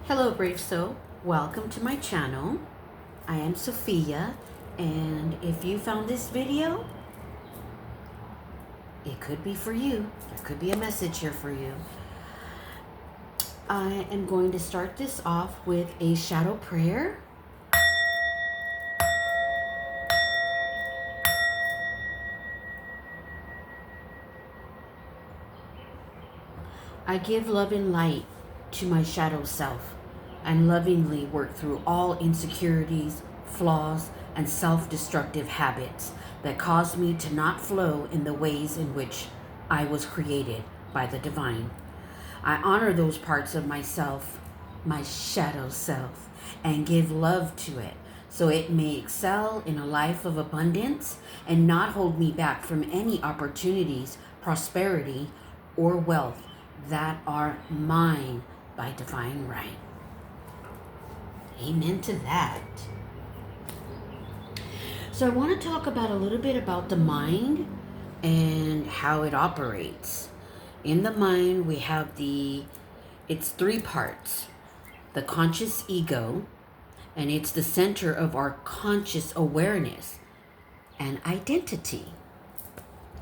Hello, brave soul. Welcome to my channel. I am Sophia, and if you found this video, it could be for you. There could be a message here for you. I am going to start this off with a shadow prayer. I give love and light to my shadow self and lovingly work through all insecurities, flaws, and self-destructive habits that cause me to not flow in the ways in which I was created by the divine. I honor those parts of myself, my shadow self, and give love to it so it may excel in a life of abundance and not hold me back from any opportunities, prosperity, or wealth that are mine by divine right. Amen to that. So I want to talk about a little bit about the mind and how it operates. In the mind, we have it's three parts. The conscious ego, and it's the center of our conscious awareness and identity.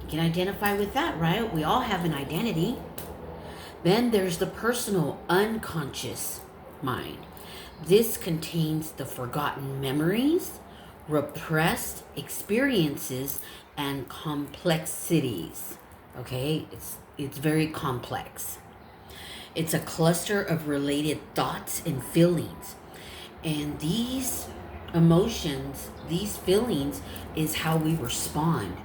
You can identify with that, right? We all have an identity. Then there's the personal unconscious mind. This contains the forgotten memories, repressed experiences, and complexities. Okay, it's very complex. It's a cluster of related thoughts and feelings. And these emotions, these feelings, is how we respond.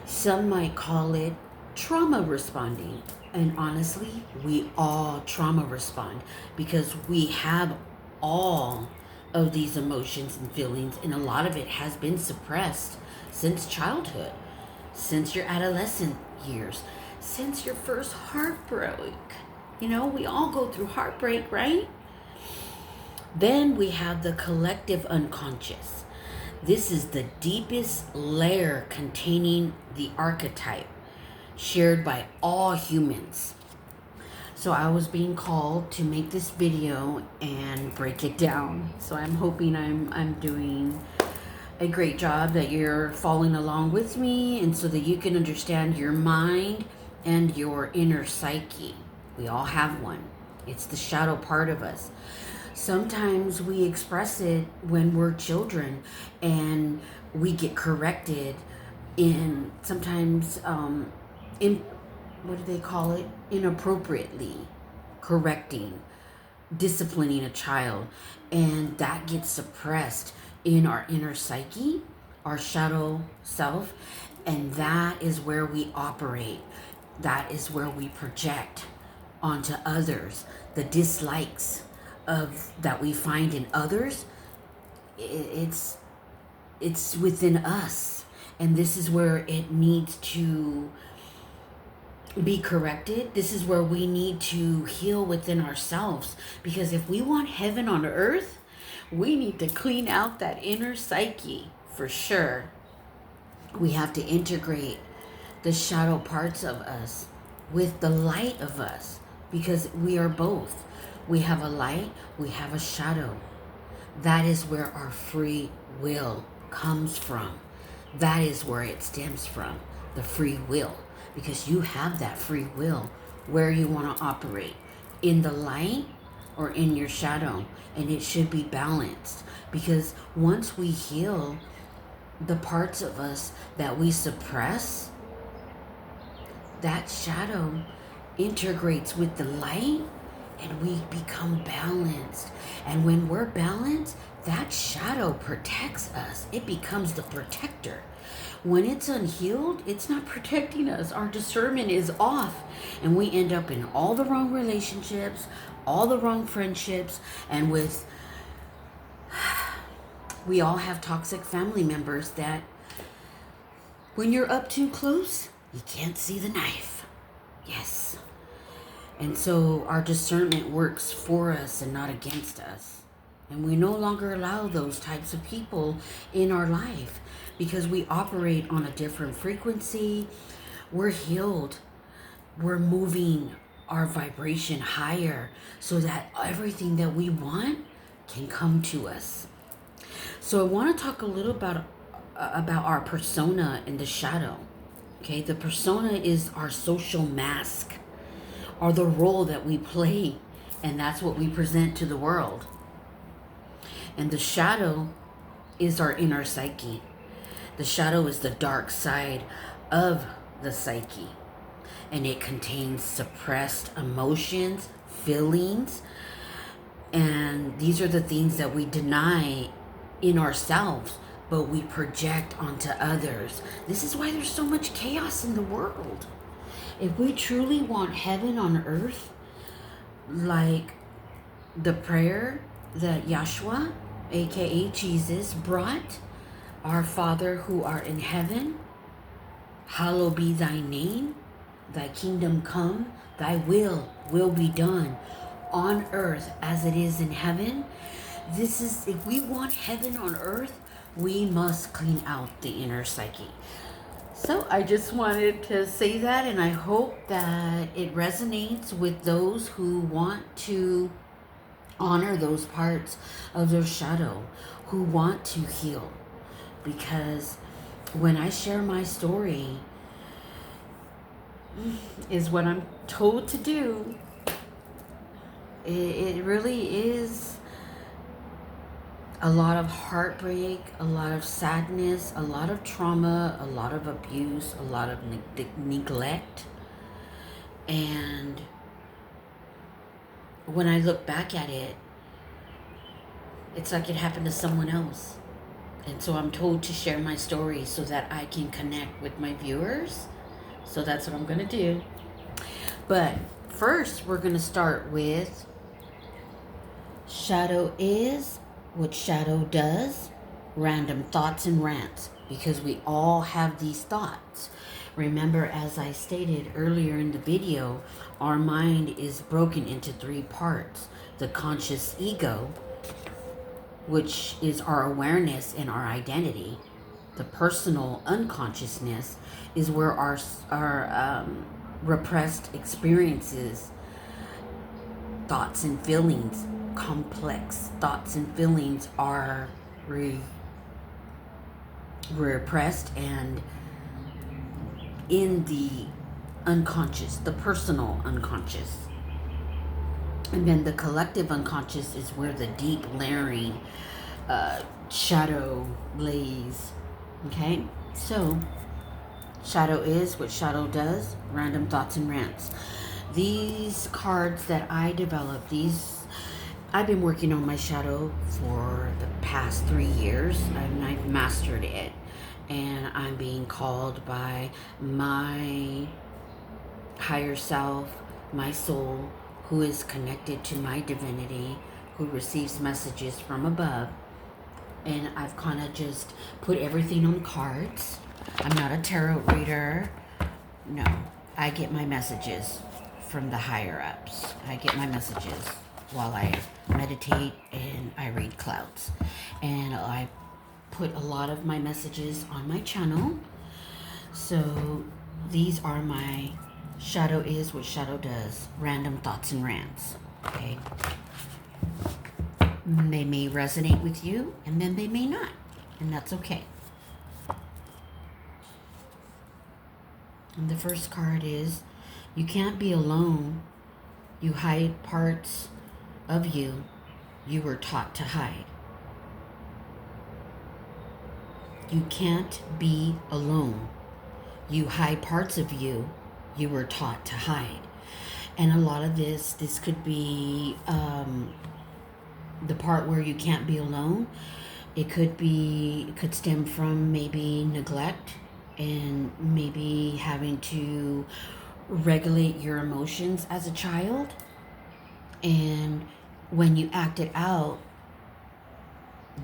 Some might call it trauma responding. And honestly, we all trauma respond because we have all of these emotions and feelings, and a lot of it has been suppressed since childhood, since your adolescent years, since your first heartbreak. You know, we all go through heartbreak, right? Then we have the collective unconscious. This is the deepest layer containing the archetype shared by all humans. So I was being called to make this video and break it down. So I'm hoping I'm doing a great job, that you're following along with me, and so that you can understand your mind and your inner psyche. We all have one. It's the shadow part of us. Sometimes we express it when we're children and we get corrected in sometimes what do they call it? Inappropriately correcting, disciplining a child. And that gets suppressed in our inner psyche, our shadow self. And that is where we operate. That is where we project onto others. The dislikes of that we find in others, it's within us. And this is where it needs to be corrected. This is where we need to heal within ourselves, because if we want heaven on earth, we need to clean out that inner psyche for sure. We have to integrate the shadow parts of us with the light of us, because we are both. We have a light, we have a shadow. That is where our free will comes from. That is where it stems from, the free will. Because you have that free will where you want to operate, in the light or in your shadow. And it should be balanced, because once we heal the parts of us that we suppress, that shadow integrates with the light and we become balanced. And when we're balanced, that shadow protects us. It becomes the protector. When it's unhealed, it's not protecting us. Our discernment is off, and we end up in all the wrong relationships, all the wrong friendships, and we all have toxic family members that when you're up too close, you can't see the knife. Yes. And so our discernment works for us and not against us. And we no longer allow those types of people in our life, because we operate on a different frequency. We're healed. We're moving our vibration higher so that everything that we want can come to us. So I want to talk a little about our persona in the shadow. Okay, the persona is our social mask, or the role that we play, and that's what we present to the world. And the shadow is our inner psyche. The shadow is the dark side of the psyche, and it contains suppressed emotions, feelings, and these are the things that we deny in ourselves, but we project onto others. This is why there's so much chaos in the world. If we truly want heaven on earth, like the prayer that Yahshua, aka Jesus, brought, our Father who art in heaven, hallowed be thy name, thy kingdom come, thy will be done on earth as it is in heaven. This is, if we want heaven on earth, we must clean out the inner psyche. So I just wanted to say that, and I hope that it resonates with those who want to honor those parts of their shadow, who want to heal. Because when I share my story, is what I'm told to do, it really is a lot of heartbreak, a lot of sadness, a lot of trauma, a lot of abuse, a lot of neglect. And when I look back at it, it's like it happened to someone else. And so I'm told to share my story so that I can connect with my viewers. So that's what I'm going to do. But first, we're going to start with shadow is what shadow does, random thoughts and rants, because we all have these thoughts. Remember, as I stated earlier in the video, our mind is broken into three parts. The conscious ego, which is our awareness and our identity. The personal unconsciousness is where our repressed experiences, thoughts and feelings, complex thoughts and feelings are repressed and in the unconscious, the personal unconscious. And then the collective unconscious is where the deep layering shadow lays. Okay? So, shadow is what shadow does, random thoughts and rants. These cards that I developed, I've been working on my shadow for the past 3 years, and I've mastered it. And I'm being called by my higher self, my soul, who is connected to my divinity, who receives messages from above. And I've kind of just put everything on cards. I'm not a tarot reader. No, I get my messages from the higher ups. I get my messages while I meditate and I read clouds. And I put a lot of my messages on my channel. So these are my shadow is what shadow does, random thoughts and rants. Okay. They may resonate with you, and then they may not, and that's okay. And the first card is, you can't be alone. You hide parts of you were taught to hide. You can't be alone. You hide parts of you were taught to hide. And a lot of this could be the part where you can't be alone. It could stem from maybe neglect and maybe having to regulate your emotions as a child. And when you acted out,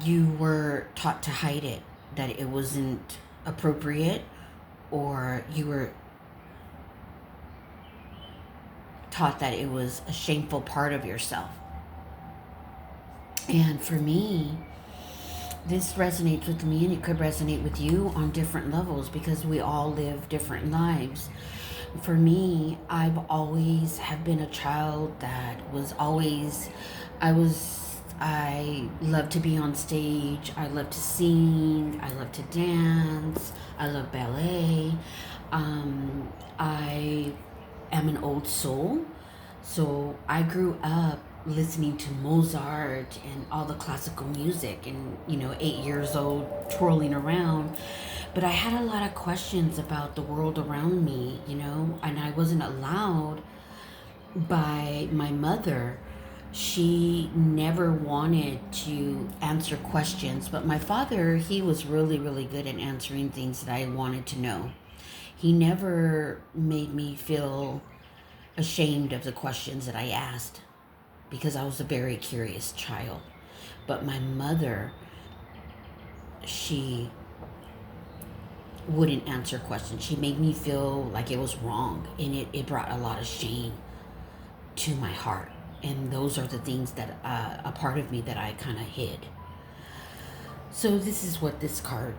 you were taught to hide it, that it wasn't appropriate, or you were taught that it was a shameful part of yourself. And for me, this resonates with me, and it could resonate with you on different levels, because we all live different lives. For me, I've always have been a child that was always, I love to be on stage. I love to sing. I love to dance. I love ballet. I am an old soul. So I grew up listening to Mozart and all the classical music and, 8 years old, twirling around. But I had a lot of questions about the world around me, and I wasn't allowed by my mother. She never wanted to answer questions, but my father, he was really, really good at answering things that I wanted to know. He never made me feel ashamed of the questions that I asked because I was a very curious child. But my mother, she wouldn't answer questions. She made me feel like it was wrong, and it brought a lot of shame to my heart. And those are the things that a part of me that I kind of hid. So this is what this card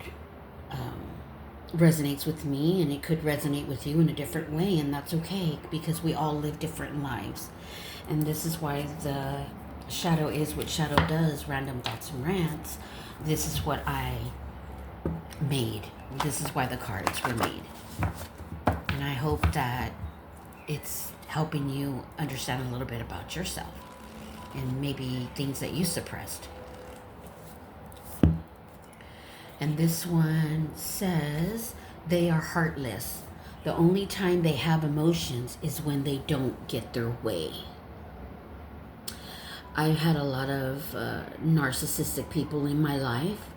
resonates with me, and it could resonate with you in a different way, and that's okay because we all live different lives. And this is why the shadow is what shadow does, random thoughts and rants. This is what I made. This is why the cards were made. And I hope that it's helping you understand a little bit about yourself and maybe things that you suppressed. And this one says, they are heartless. The only time they have emotions is when they don't get their way. I've had a lot of narcissistic people in my life,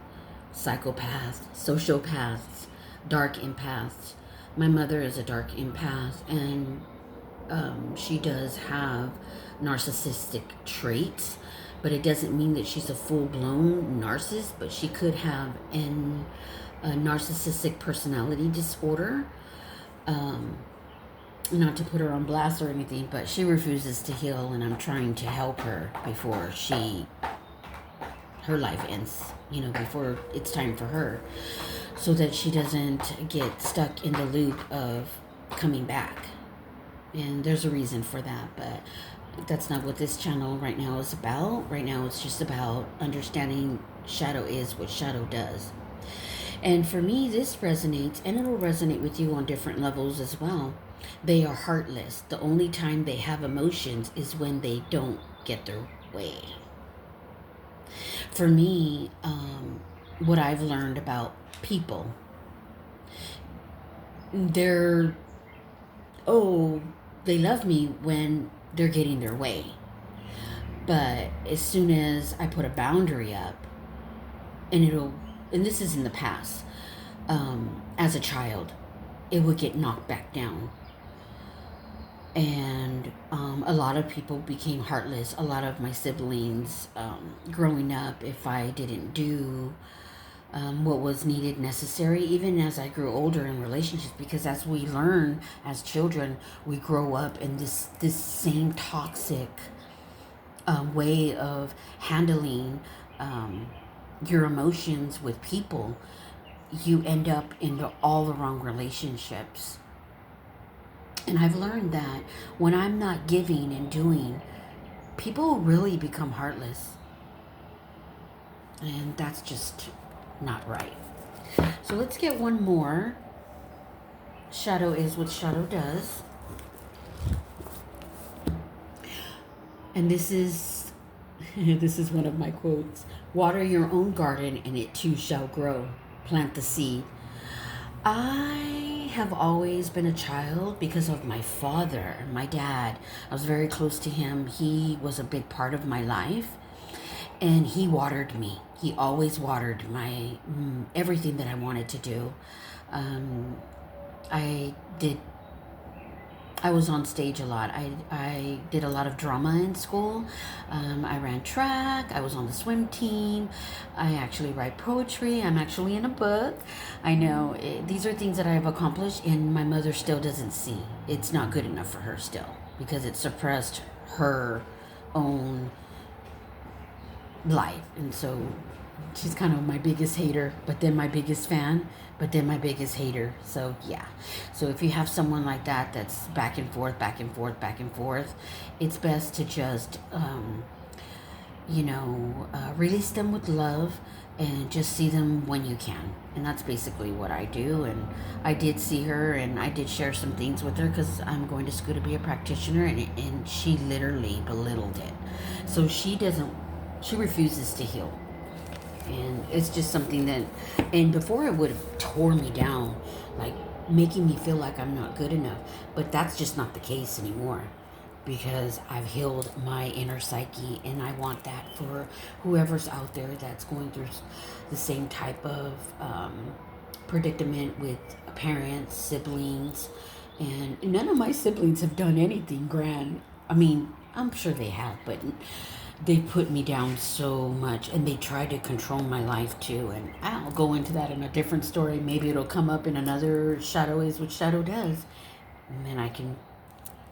psychopaths, sociopaths, dark empaths. My mother is a dark empath, and she does have narcissistic traits, but it doesn't mean that she's a full-blown narcissist, but she could have a narcissistic personality disorder. Not to put her on blast or anything, but she refuses to heal, and I'm trying to help her before her life ends, before it's time for her, so that she doesn't get stuck in the loop of coming back. And there's a reason for that, but that's not what this channel right now is about. Right now it's just about understanding shadow is what shadow does. And for me, this resonates, and it'll resonate with you on different levels as well. They are heartless. The only time they have emotions is when they don't get their way. For me, what I've learned about people, they love me when they're getting their way. But as soon as I put a boundary up, and this is in the past, as a child, it would get knocked back down. And a lot of people became heartless. A lot of my siblings, growing up, if I didn't do what was needed, necessary, even as I grew older in relationships, because as we learn as children, we grow up in this same toxic way of handling your emotions with people. You end up in all the wrong relationships. And I've learned that when I'm not giving and doing, people really become heartless. And that's just not right. So let's get one more. Shadow is what shadow does. And this is one of my quotes. Water your own garden and it too shall grow. Plant the seed. I have always been a child because of my father, my dad. I was very close to him. He was a big part of my life, and he watered me. He always watered my everything that I wanted to do. I was on stage a lot. I did a lot of drama in school. I ran track. I was on the swim team. I actually write poetry. I'm actually in a book. I know these are things that I've accomplished, and my mother still doesn't see. It's not good enough for her still because it suppressed her own life. And so She's kind of my biggest hater, but then my biggest fan, but then my biggest hater. So yeah. So if you have someone like that that's back and forth, back and forth, back and forth, it's best to just release them with love and just see them when you can. And that's basically what I do. And I did see her and I did share some things with her because I'm going to school to be a practitioner, and she literally belittled it. So she refuses to heal. And it's just something that, and before it would have tore me down, like making me feel like I'm not good enough. But that's just not the case anymore, because I've healed my inner psyche, and I want that for whoever's out there that's going through the same type of predicament with parents, siblings, and none of my siblings have done anything grand. I mean, I'm sure they have, but they put me down so much, and they try to control my life too. And I'll go into that in a different story. Maybe it'll come up in another Shadow is what Shadow does, and then I can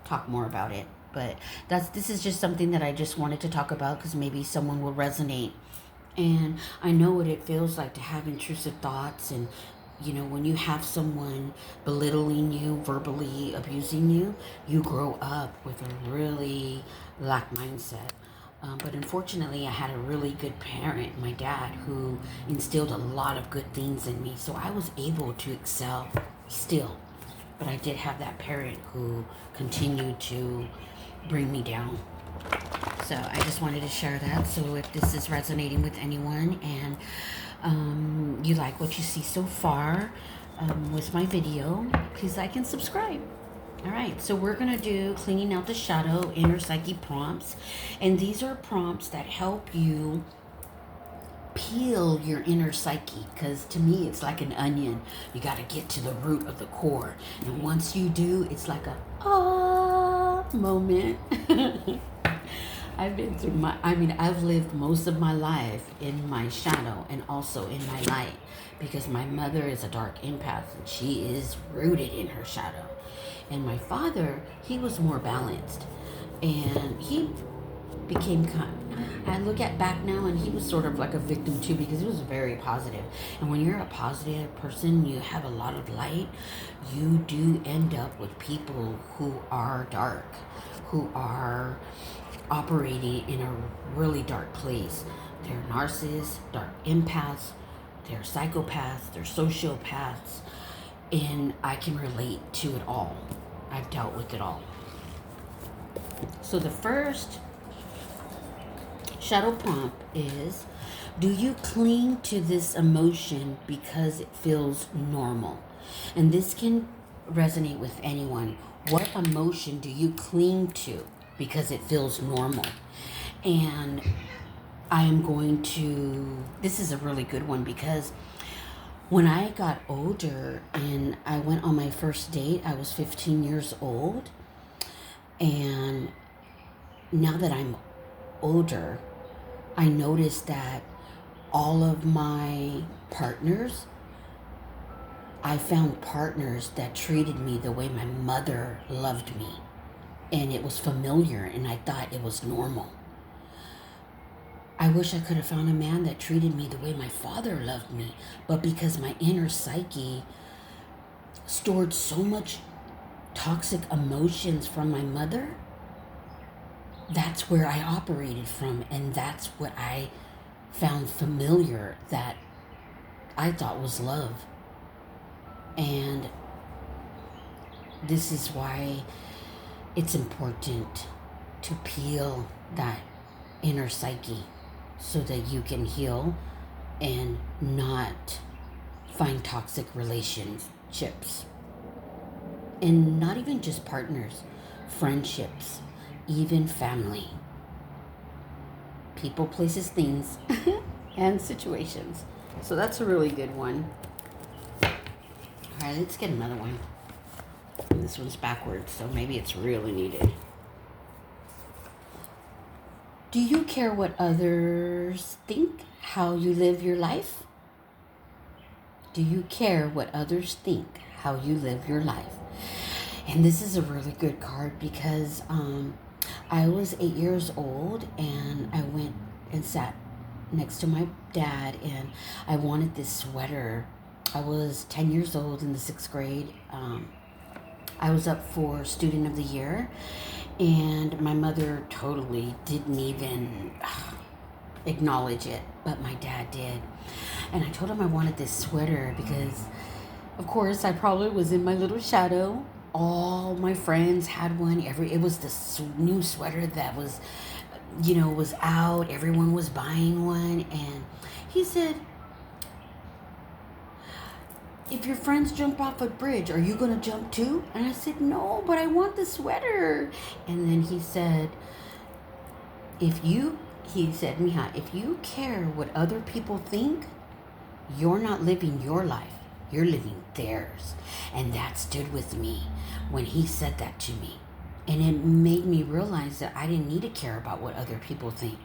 talk more about it. But this is just something that I just wanted to talk about because maybe someone will resonate. And I know what it feels like to have intrusive thoughts, and when you have someone belittling you, verbally abusing you, you grow up with a really lack mindset. But unfortunately, I had a really good parent, my dad, who instilled a lot of good things in me. So I was able to excel still. But I did have that parent who continued to bring me down. So I just wanted to share that. So if this is resonating with anyone and you like what you see so far with my video, please like and subscribe. All right, so we're going to do cleaning out the shadow inner psyche prompts. And these are prompts that help you peel your inner psyche, because to me it's like an onion. You got to get to the root of the core, and once you do, it's like a moment. I've lived most of my life in my shadow and also in my light, because my mother is a dark empath and she is rooted in her shadow, and my father, he was more balanced, and he became I look at back now, and he was sort of like a victim too, because he was very positive. And when you're a positive person, you have a lot of light, you do end up with people who are dark, who are operating in a really dark place. They're narcissists, dark empaths, they're psychopaths, they're sociopaths, and I can relate to it all. I've dealt with it all. So the first shadow prompt is, do you cling to this emotion because it feels normal? And this can resonate with anyone. What emotion do you cling to because it feels normal? And I am going to, this is a really good one, because when I got older and I went on my first date, I was 15 years old. And now that I'm older, I noticed that all of my partners, I found partners that treated me the way my mother loved me. And it was familiar, and I thought it was normal. I wish I could have found a man that treated me the way my father loved me. But because my inner psyche stored so much toxic emotions from my mother, that's where I operated from, and that's what I found familiar, that I thought was love. And this is why it's important to peel that inner psyche so that you can heal and not find toxic relationships. And not even just partners, friendships, even family, people, places, things, and situations. So that's a really good one. All right, let's get another one. This one's backwards, so maybe it's really needed. Do you care what others think, how you live your life? Do you care what others think, how you live your life? And this is a really good card, because I was 8 years old, and I went and sat next to my dad, and I wanted this sweater. I was 10 years old in the 6th grade. I was up for Student of the Year, and my mother totally didn't even acknowledge it, but my dad did. And I told him I wanted this sweater because, of course, I probably was in my little shadow. All my friends had one. It was this new sweater that was, was out. Everyone was buying one. And he said, if your friends jump off a bridge, are you going to jump too? And I said, no, but I want the sweater. And then he said, Mija, if you care what other people think, you're not living your life. You're living theirs. And that stood with me when he said that to me. And it made me realize that I didn't need to care about what other people think.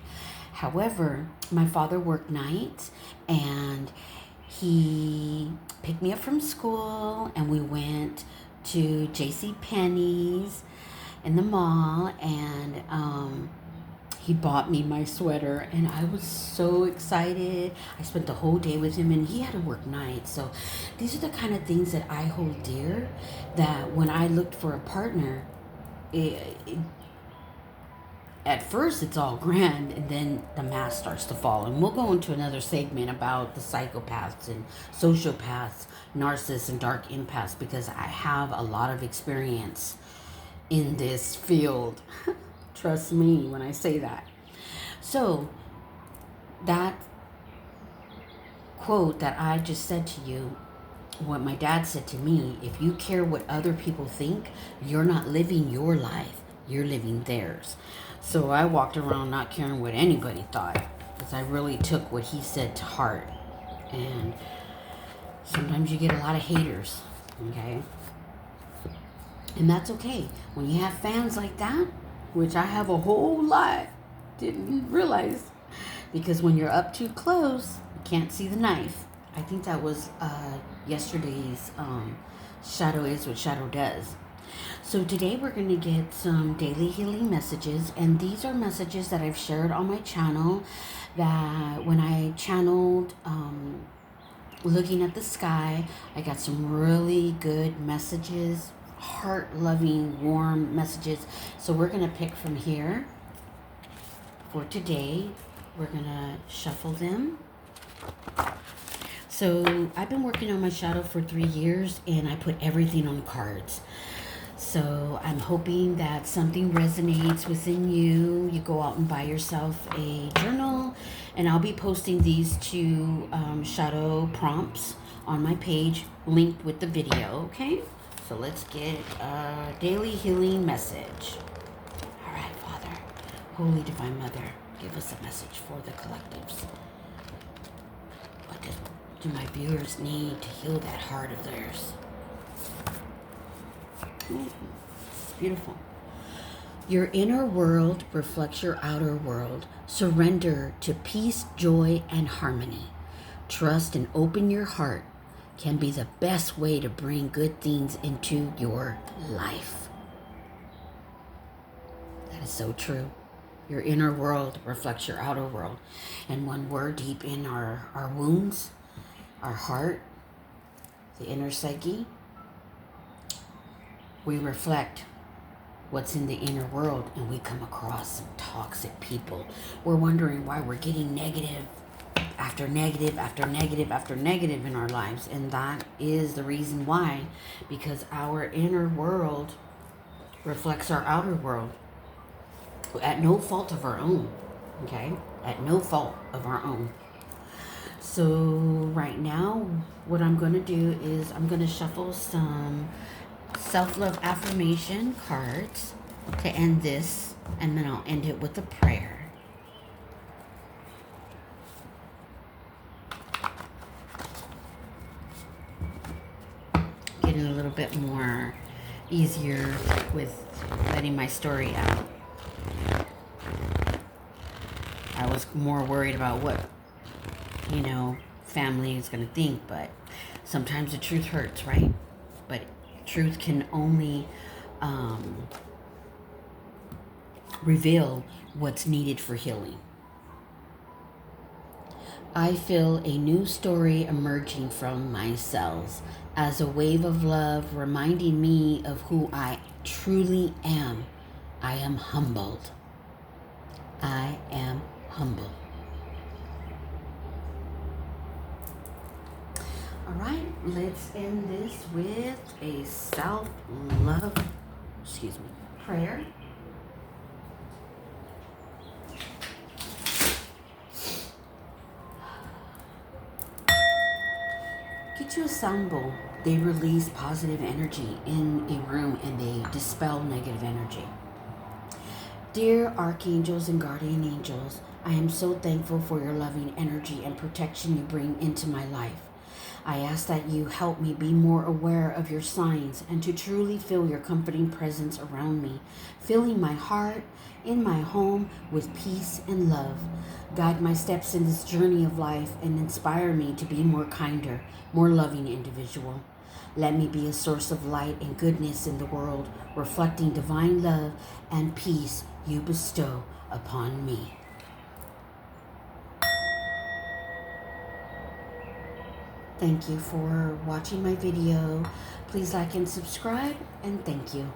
However, my father worked nights, and he picked me up from school, and we went to J.C. Penney's in the mall, and he bought me my sweater, and I was so excited. I spent the whole day with him, and he had to work nights. So these are the kind of things that I hold dear, that when I looked for a partner, at first it's all grand, and then the mask starts to fall. And we'll go into another segment about the psychopaths and sociopaths, narcissists, and dark empaths, because I have a lot of experience in this field. Trust me when I say that. So that quote that I just said to you, what my dad said to me, if you care what other people think, you're not living your life, you're living theirs. So I walked around not caring what anybody thought, because I really took what he said to heart. And sometimes you get a lot of haters, okay? And that's okay. When you have fans like that, which I have a whole lot, didn't realize, because when you're up too close, you can't see the knife. I think that was yesterday's Shadow Is What Shadow Does. So today we're going to get some daily healing messages, and these are messages that I've shared on my channel, that when I channeled looking at the sky, I got some really good messages, heart-loving, warm messages. So we're going to pick from here for today. We're going to shuffle them. So I've been working on my shadow for 3 years, and I put everything on cards. So I'm hoping that something resonates within you. You go out and buy yourself a journal, and I'll be posting these two shadow prompts on my page, linked with the video, okay? So let's get a daily healing message. All right, Father, Holy Divine Mother, give us a message for the collectives. What do my viewers need to heal that heart of theirs? It's beautiful. Your inner world reflects your outer world. Surrender to peace, joy, and harmony. Trust and open your heart can be the best way to bring good things into your life. That is so true. Your inner world reflects your outer world. And when we're deep in our wounds, our heart, the inner psyche, we reflect what's in the inner world, and we come across some toxic people. We're wondering why we're getting negative after negative after negative after negative in our lives. And that is the reason why, because our inner world reflects our outer world at no fault of our own, okay? At no fault of our own. So right now, what I'm going to do is I'm going to shuffle some self-love affirmation cards to end this, and then I'll end it with a prayer. Getting a little bit more easier with letting my story out. I was more worried about what, family is going to think, but sometimes the truth hurts, right? But truth can only reveal what's needed for healing. I feel a new story emerging from my cells as a wave of love reminding me of who I truly am. I am humbled. I am humble. All right, let's end this with a self-love, prayer. Get you a sound bowl. They release positive energy in a room and they dispel negative energy. Dear archangels and guardian angels, I am so thankful for your loving energy and protection you bring into my life. I ask that you help me be more aware of your signs and to truly feel your comforting presence around me, filling my heart in my home with peace and love. Guide my steps in this journey of life and inspire me to be more kinder, more loving individual. Let me be a source of light and goodness in the world, reflecting divine love and peace you bestow upon me. Thank you for watching my video. Please like and subscribe, and thank you.